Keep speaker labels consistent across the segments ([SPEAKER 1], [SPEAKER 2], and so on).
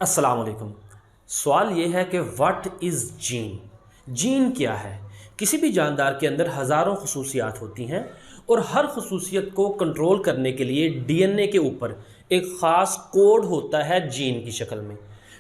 [SPEAKER 1] अस्सलाम वालेकुम। सवाल ये है कि व्हाट इज़ जीन। जीन क्या है? किसी भी जानदार के अंदर हज़ारों खसूसियात होती हैं और हर खसूसियत को कंट्रोल करने के लिए डीएनए के ऊपर एक ख़ास कोड होता है जीन की शक्ल में।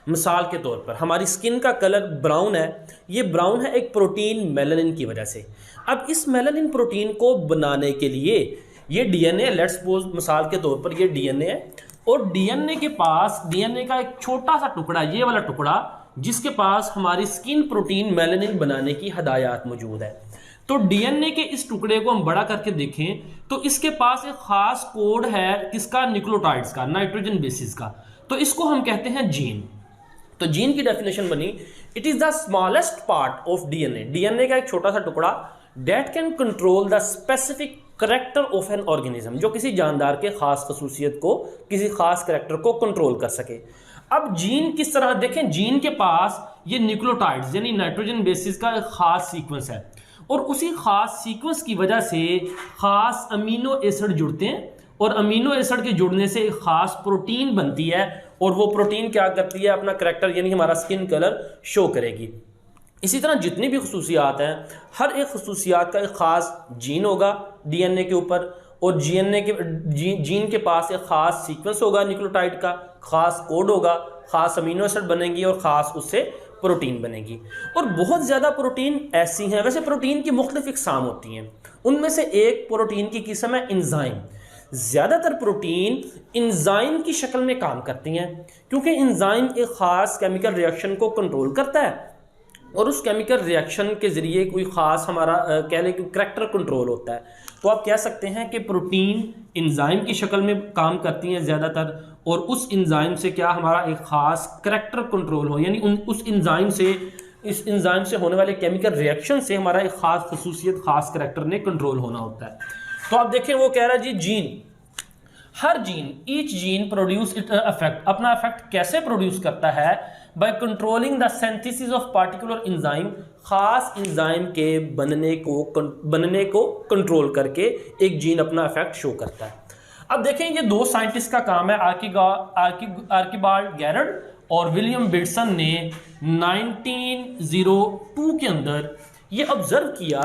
[SPEAKER 1] मिसाल के तौर पर हमारी स्किन का कलर ब्राउन है। ये ब्राउन है एक प्रोटीन मेलानिन की वजह से। अब इस मेलानिन प्रोटीन को बनाने के लिए ये डीएनए, लेट्स सपोज मिसाल के तौर पर ये डीएनए है और डीएनए के पास डीएनए का एक छोटा सा टुकड़ा, ये वाला टुकड़ा, जिसके पास हमारी स्किन प्रोटीन मेलानिन बनाने की हदायत मौजूद है। तो डीएनए के इस टुकड़े को हम बड़ा करके देखें तो इसके पास एक खास कोड है किसका, न्यूक्लियोटाइड्स का, नाइट्रोजन बेसिस का। तो इसको हम कहते हैं जीन। तो जीन की डेफिनेशन बनी, it is the smallest part of DNA. DNA का एक छोटा सा टुकड़ा that can control the specific character of an organism, जो किसी जानदार के खास खसूसियत को, किसी खास करेक्टर को कंट्रोल कर सके। अब जीन किस तरह देखें, जीन के पास ये न्यूक्लियोटाइड्स यानी नाइट्रोजन बेसिस का एक खास सीक्वेंस है और उसी खास सीक्वेंस की वजह से खास अमीनो एसिड जुड़ते हैं और अमीनो एसिड के जुड़ने से एक खास प्रोटीन बनती है और वो प्रोटीन क्या करती है, अपना करेक्टर यानी हमारा स्किन कलर शो करेगी। इसी तरह जितनी भी खसूसियात हैं, हर एक खसूसियात का एक ख़ास जीन होगा डीएनए के ऊपर और जीन के पास एक ख़ास सीक्वेंस होगा न्यूक्लियोटाइड का, ख़ास कोड होगा, ख़ास अमीनो एसिड बनेंगी और ख़ास उससे प्रोटीन बनेगी। और बहुत ज़्यादा प्रोटीन ऐसी हैं, वैसे प्रोटीन की मुख्तलिफ इक़साम होती हैं, उनमें से एक प्रोटीन की किस्म है इंजाइम। ज़्यादातर प्रोटीन इंजाइम की शक्ल में काम करती हैं क्योंकि इंजाइम एक ख़ास केमिकल रिएक्शन को कंट्रोल करता है और उस केमिकल रिएक्शन के ज़रिए कोई ख़ास हमारा कह लें कि करैक्टर कंट्रोल होता है। तो आप कह सकते हैं कि प्रोटीन इंजाइम की शक्ल में काम करती हैं ज़्यादातर और उस इंजाइम से क्या हमारा एक ख़ास करैक्टर कंट्रोल हो, यानी उस इस इंजाइम से होने वाले केमिकल रिएक्शन से हमारा एक ख़ास खसूसियत, ख़ास करैक्टर ने कंट्रोल होना होता है। तो आप देखें वो कह रहा है जी जीन, हर gene, each gene produce it affect, अपना अफेक्ट कैसे प्रोड्यूस करता है, by controlling the synthesis of particular enzyme, खास एंजाइम के बनने को कंट्रोल करके एक जीन अपना इफेक्ट शो करता है। अब देखें ये दो साइंटिस्ट का काम है, आर्किबाल्ड गैरड और विलियम बिटसन ने 1902 के अंदर ये ऑब्जर्व किया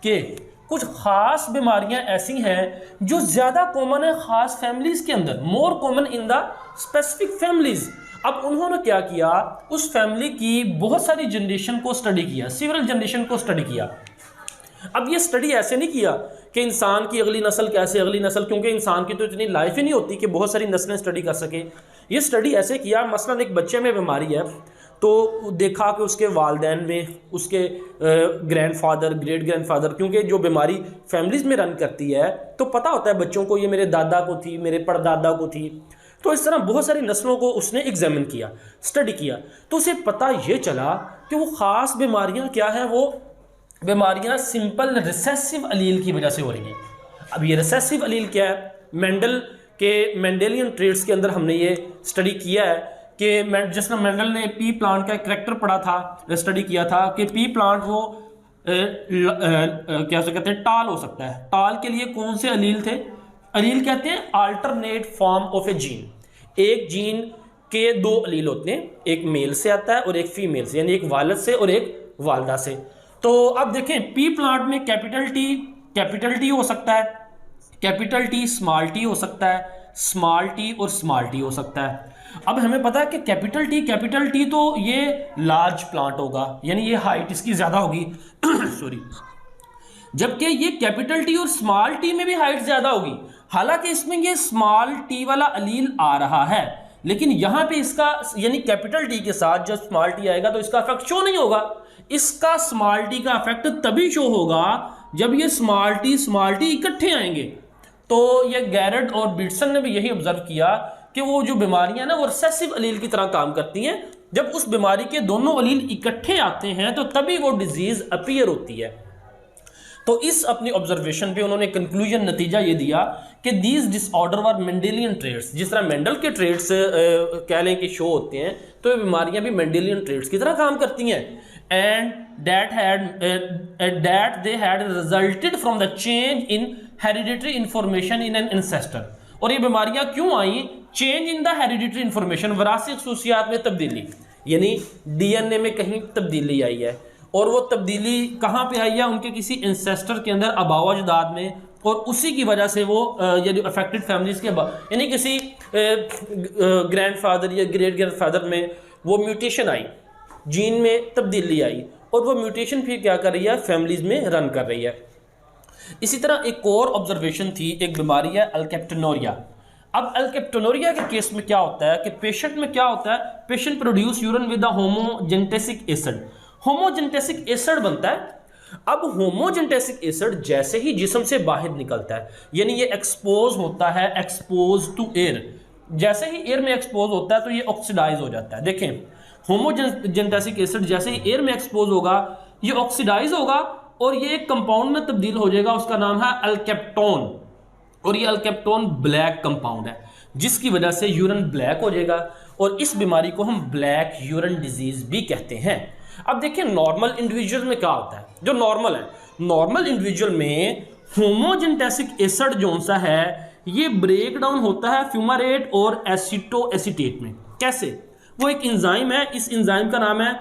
[SPEAKER 1] कि कुछ खास बीमारियां ऐसी हैं जो ज़्यादा कॉमन है खास फैमिलीज़ के अंदर, more common in the specific families. अब उन्होंने क्या किया, उस फैमिली की बहुत सारी जनरेशन को स्टडी किया, सीवरल जनरेशन को स्टडी किया। अब ये स्टडी ऐसे नहीं किया कि इंसान की अगली नस्ल कैसे, अगली नस्ल, क्योंकि इंसान की तो इतनी लाइफ ही नहीं होती कि बहुत सारी नस्लें स्टडी कर सके। ये स्टडी ऐसे किया, मसलन एक बच्चे में बीमारी है तो देखा कि उसके वालदैन में, उसके ग्रैंडफादर, ग्रेट ग्रैंडफादर, क्योंकि जो बीमारी फैमिलीज़ में रन करती है तो पता होता है बच्चों को ये मेरे दादा को थी, मेरे परदादा को थी। तो इस तरह बहुत सारी नस्लों को उसने एग्जामिन किया, स्टडी किया, तो उसे पता ये चला कि वो ख़ास बीमारियां क्या हैं, वो बीमारियां सिंपल रिसेसिव अलील की वजह से हो रही हैं। अब ये रिसेसिव अलील क्या है, मेंडेलियन ट्रेड्स के अंदर हमने ये स्टडी किया है कि जिसने मेंडल ने पी प्लांट का करैक्टर पढ़ा था, स्टडी किया था कि पी प्लांट वो क्या कहते हैं, टाल हो सकता है। टाल के लिए कौन से अलील थे, अलील कहते हैं alternate form of A gene. एक जीन के दो अलील होते हैं, एक मेल से आता है और एक फीमेल से, यानी एक वालद से और एक वालदा से। तो अब देखें पी प्लांट में कैपिटल टी हो सकता है, कैपिटल टी स्मॉल टी हो सकता है, स्मॉल टी और स्मॉल टी हो सकता है। अब हमें पता है कि कैपिटल टी तो ये लार्ज प्लांट होगा, यानी ये हाइट इसकी ज़्यादा होगी सॉरी, जबकि ये कैपिटल टी और स्मॉल टी में भी हाइट ज़्यादा होगी। हालांकि इसमें ये स्मॉल टी वाला अलील आ रहा है, लेकिन यहाँ पे इसका यानी कैपिटल टी के साथ जब स्मॉल टी आएगा तो इसका इफेक्ट शो नहीं होगा। इसका स्मॉल टी का इफेक्ट तभी शो होगा जब ये स्मॉल टी इकट्ठे आएंगे। तो ये गैरड और बिटसन ने भी यही ऑब्जर्व किया कि वो जो बीमारियां ना वो रिसेसिव अलील की तरह काम करती हैं। जब उस बीमारी के दोनों अलील इकट्ठे आते हैं तो तभी वो डिजीज अपीयर होती है। तो इस अपनी ऑब्जर्वेशन पे उन्होंने कंक्लूजन, नतीजा ये दिया कि these disorder were Mendelian traits. जिस तरह मेंडल के ट्रेड्स कह लें कि शो होते हैं, तो ये बीमारियां भी मेंडेलियन ट्रेड्स की तरह काम करती हैं। And that they had resulted from the change in hereditary information in an ancestor. और ये बीमारियां क्यों आई, change in the hereditary information, वरासी खसूसियात में तब्दीली, यानी डीएनए में कहीं तब्दीली आई है और वो तब्दीली कहाँ पे आई है, उनके किसी इंसेस्टर के अंदर, आबाव अजदाद में, और उसी की वजह से वो यानी अफेक्टेड फैमिलीज के यानी किसी ग्रैंडफादर या ग्रेट ग्रैंडफादर में वो म्यूटेशन आई, जीन में तब्दीली आई, और वो म्यूटेशन फिर क्या कर रही है, फैमिलीज में रन कर रही है। इसी तरह एक और ऑब्जर्वेशन थी, एक बीमारी है अल्केप्टोनोरिया। अब अल्केप्टोनोरिया के केस में क्या होता है कि पेशेंट में क्या होता है, patient produce urine with the homogentisic acid, homogentisic acid बनता है। अब होमोजेंटेसिक एसिड जैसे ही जिस्म से बाहर निकलता है, यानी ये एक्सपोज होता है, एक्सपोज टू एयर, जैसे ही एयर में एक्सपोज होता है तो ये ऑक्सीडाइज हो जाता है। देखें, होमोजेंटेसिक एसिड जैसे ही एयर में एक्सपोज होगा ये ऑक्सीडाइज होगा और ये एक कंपाउंड में तब्दील हो जाएगा, उसका नाम है अल्केप्टोन, और ये अल्केप्टोन ब्लैक कंपाउंड है जिसकी वजह से यूरिन ब्लैक हो जाएगा, और इस बीमारी को हम ब्लैक यूरिन डिजीज भी कहते हैं। अब देखिए नॉर्मल इंडिविजुअल में क्या होता है, जो नॉर्मल है, नॉर्मल इंडिविजुअल में होमोजेंटेसिक एसिड जो सा है ये ब्रेक डाउन होता है फ्यूमारेट और एसिटोएसिटेट में। कैसे? वो एक एंजाइम है, इस एंजाइम का नाम है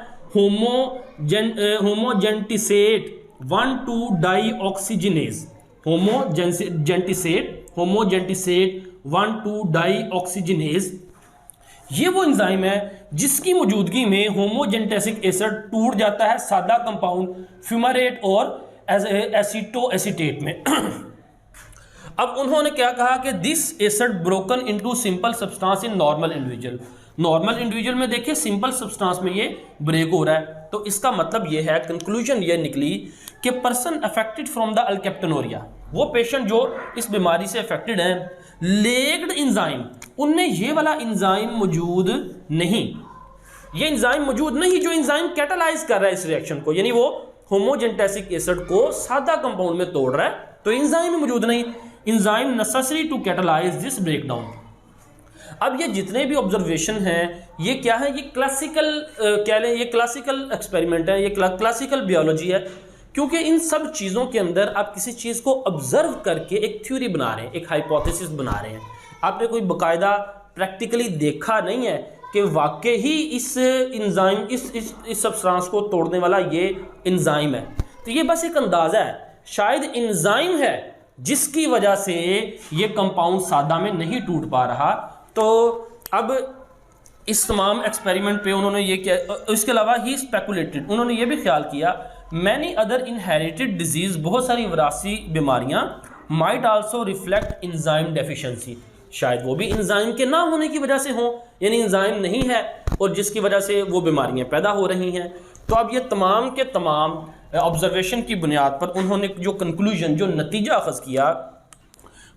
[SPEAKER 1] होमोजेंटिसेट 1,2 डाईऑक्सीजिनेज, होमोजेंटिसेट 1,2 डाईऑक्सीजिनेज। ये वो एंजाइम है जिसकी मौजूदगी में होमोजेंटेसिक एसिड टूट जाता है सादा कंपाउंड फ्यूमारेट और एसिटोएसिटेट में। अब उन्होंने क्या कहा कि this acid broken into simple substance in normal individual. Normal individual में देखिए सिंपल सब्सटेंस में ये ब्रेक हो रहा है, तो इसका मतलब ये है, कंक्लूजन ये निकली कि पर्सन अफेक्टेड फ्रॉम द अल्केप्टोनोरिया, वो पेशेंट जो इस बीमारी से अफेक्टेड हैं, लेग्ड एंजाइम, उनमें ये वाला एंजाइम मौजूद नहीं, ये एंजाइम मौजूद नहीं जो एंजाइम कैटालाइज कर रहा है इस रिएक्शन को, यानी वो होमोजेंटेसिक एसिड को सादा कंपाउंड में तोड़ रहा है, तो एंजाइम मौजूद नहीं, enzyme necessary to catalyze this breakdown. अब ये जितने भी ऑब्जर्वेशन हैं ये क्या है, ये क्लासिकल कह लें, ये क्लासिकल एक्सपेरिमेंट है, ये क्लासिकल बायोलॉजी है, क्योंकि इन सब चीज़ों के अंदर आप किसी चीज़ को ऑब्जर्व करके एक थ्योरी बना रहे हैं, एक हाइपोथेसिस बना रहे हैं। आपने कोई बाकायदा प्रैक्टिकली देखा नहीं है कि वाकई ही इस एंजाइम इस सब्सटेंस को तोड़ने वाला ये एंजाइम है, तो ये बस एक अंदाज़ा है, शायद एंजाइम है जिसकी वजह से ये कंपाउंड सादा में नहीं टूट पा रहा। तो अब इस तमाम एक्सपेरिमेंट पे उन्होंने ये किया, इसके अलावा ही स्पेकुलेटेड, उन्होंने ये भी ख्याल किया मैनी अदर इनहेरिटेड डिजीज, बहुत सारी वरासी बीमारियां might also reflect enzyme deficiency, शायद वो भी एंजाइम के ना होने की वजह से हों, यानी एंजाइम नहीं है और जिसकी वजह से वो बीमारियां पैदा हो रही हैं। तो अब ये तमाम के तमाम ऑब्जर्वेशन की बुनियाद पर उन्होंने जो कंक्लूजन, जो नतीजा अखज़ किया,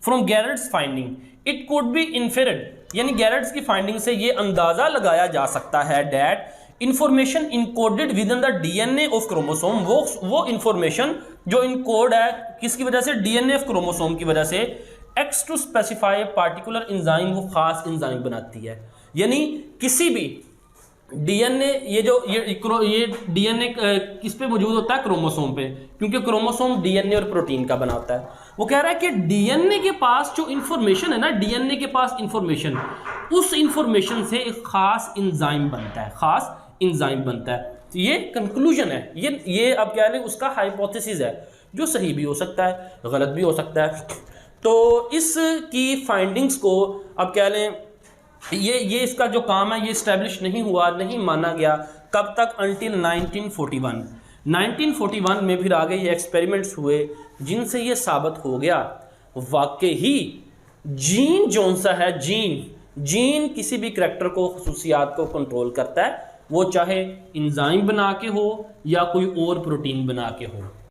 [SPEAKER 1] from Garrod's finding it could be inferred, यानी गैरेट्स की फाइंडिंग से ये अंदाज़ा लगाया जा सकता है that information encoded with in the DNA of chromosome, वो इंफॉर्मेशन जो इनकोड है किसकी वजह से, डीएनए ऑफ क्रोमोसोम की वजह से, acts to specify particular enzyme, वो खास एंजाइम बनाती है। यानी किसी भी डीएनए, ये डीएनए किस पे मौजूद होता है, क्रोमोसोम पे, क्योंकि क्रोमोसोम डीएनए और प्रोटीन का बना होता है। वो कह रहा है कि डीएनए के पास जो इंफॉर्मेशन है ना, डीएनए के पास इंफॉर्मेशन, उस इंफॉर्मेशन से एक खास एंजाइम बनता है, खास एंजाइम बनता है। तो ये कंक्लूजन है, ये अब क्या है, उसका हाइपोथेसिस है, जो सही भी हो सकता है, गलत भी हो सकता है। तो इसकी फाइंडिंग्स को अब क्या लें, ये इसका जो काम है ये इस्टेब्लिश नहीं हुआ, नहीं माना गया, कब तक, अंटिल 1941 में फिर आगे ये एक्सपेरिमेंट्स हुए जिनसे ये साबित हो गया वाकई ही जीन जौन सा है, जीन किसी भी करैक्टर को, खसूसियात को कंट्रोल करता है, वो चाहे एंजाइम बना के हो या कोई और प्रोटीन बना के हो।